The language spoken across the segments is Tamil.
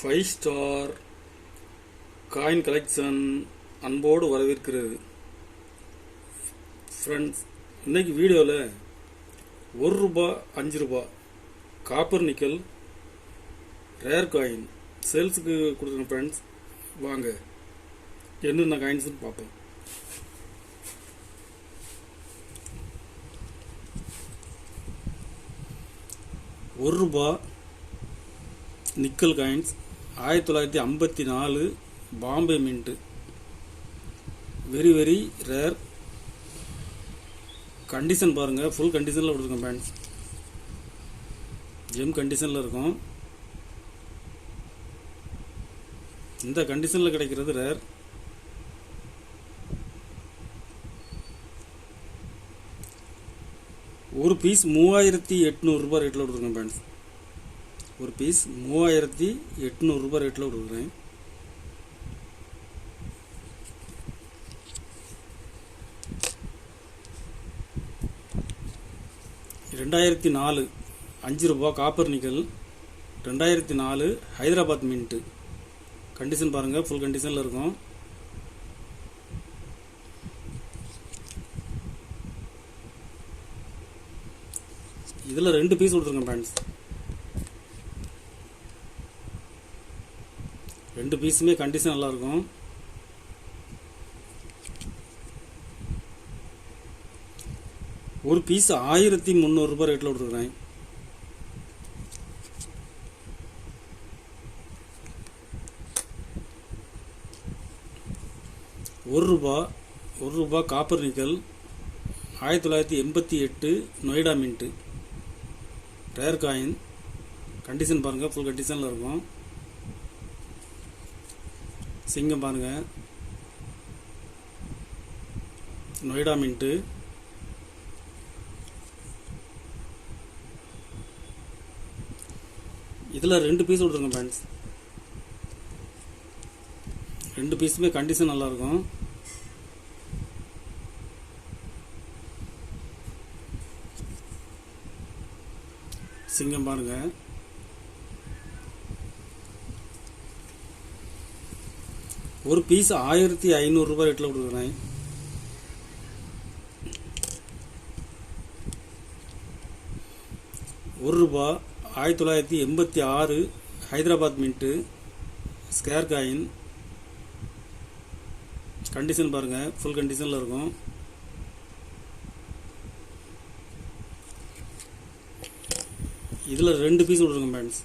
ஃபைவ் ஸ்டார் காயின் கலெக்ஷன் அன்போடு வரவேற்கிறது. ஃப்ரெண்ட்ஸ், இன்னைக்கு வீடியோவில் ₹1 ₹5 காப்பர் நிக்கல் ரேர் காயின் சேல்ஸுக்கு கொடுக்குறேன். ஃப்ரெண்ட்ஸ், வாங்க என்னென்ன காயின்ஸ்னு பார்ப்போம். ₹1 nickel coins 1954 Bombay mint. Very very rare condition பாருங்கள். ஃபுல் கண்டிஷனில் கொடுத்துருக்கோம். ஃப்ரெண்ட்ஸ், ஜெம் கண்டிஷனில் இருக்கும். இந்த கண்டிஷனில் கிடைக்கிறது ரேர். ஒரு பீஸ் ₹3800 ரேட்டில் கொடுத்துருக்கேன். ஃப்ரெண்ட்ஸ், ஒரு பீஸ் ₹3800 ரேட்டில் கொடுக்குறேன். ₹2004 ₹5 copper nickel 2004 Hyderabad mint. Condition பாருங்கள், ஃபுல் கண்டிஷனில் இருக்கும். இதில் 2 பீஸ் கொடுத்துருக்கேன். ஃப்ரெண்ட்ஸ், 2 பீஸுமே கண்டிஷன் நல்லாயிருக்கும். ஒரு பீஸ் ₹1300 ரேட்டில் கொடுத்துருக்குறேன். ₹1 copper nickel 1988 Noida mint. Rare coin condition பாருங்கள், ஃபுல் கண்டிஷனில் இருக்கும். சிங்கம் பாருங்கள், நொய்டா மின்ட்டு. இதில் 2 பீஸ் கொடுத்துருங்க. ஃப்ரெண்ட்ஸ், 2 பீஸுமே கண்டிஷன் நல்லாயிருக்கும். சிங்கம் பாருங்கள், ஒரு பீஸ் ₹1500 ரேட்டில் கொடுக்குறேன். ₹1 1986 Hyderabad mint. Square coin condition பாருங்கள், ஃபுல் கண்டிஷனில் இருக்கும். இதில் 2 பீஸ் கொடுத்துருங்க. ஃப்ரெண்ட்ஸ்,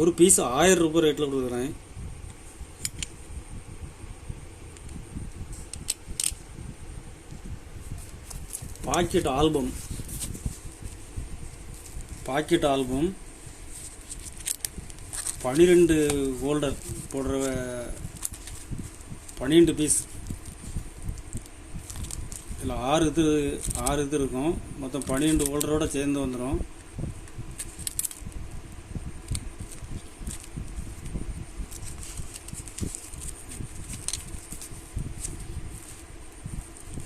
ஒரு பீஸ் ₹1000 ரேட்டில் கொடுக்குறேன். பாக்கெட் ஆல்பம் 12 ஹோல்டர் போடுற 12 பீஸ். இதில் 6 இது இருக்கும். மொத்தம் 12 ஹோல்டரோடு சேர்ந்து வந்துடும்.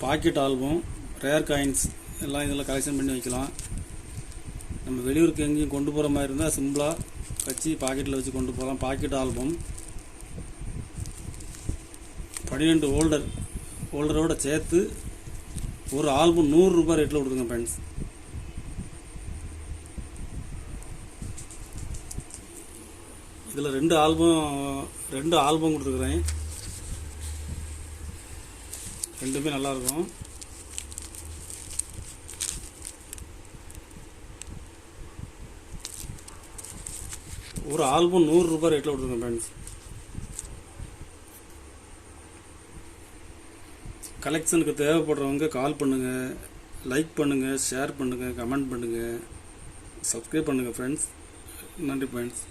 பாக்கெட் ஆல்பம் ரேர் காயின்ஸ் எல்லாம் இதில் கலெக்ஷன் பண்ணி வைக்கலாம். நம்ம வெளியூருக்கு எங்கேயும் கொண்டு போகிற மாதிரி இருந்தால் சிம்பிளாக வச்சு பாக்கெட்டில் வச்சு கொண்டு போகலாம். பாக்கெட் ஆல்பம் 12 ஹோல்டரோடு சேர்த்து ஒரு ஆல்பம் ₹100 ரேட்டில் கொடுத்துருங்க. ஃப்ரெண்ட்ஸ், இதில் 2 ஆல்பம் கொடுத்துருக்குறேன். 2மே நல்லாயிருக்கும். ஒரு ஆல்பம் ₹100 ரேட்டில் கொடுத்துருங்க. ஃப்ரெண்ட்ஸ், கலெக்ஷனுக்கு தேவைப்படுறவங்க கால் பண்ணுங்கள், லைக் பண்ணுங்கள், ஷேர் பண்ணுங்கள், கமெண்ட் பண்ணுங்கள், சப்ஸ்கிரைப் பண்ணுங்கள். ஃப்ரெண்ட்ஸ், நன்றி. ஃப்ரெண்ட்ஸ்.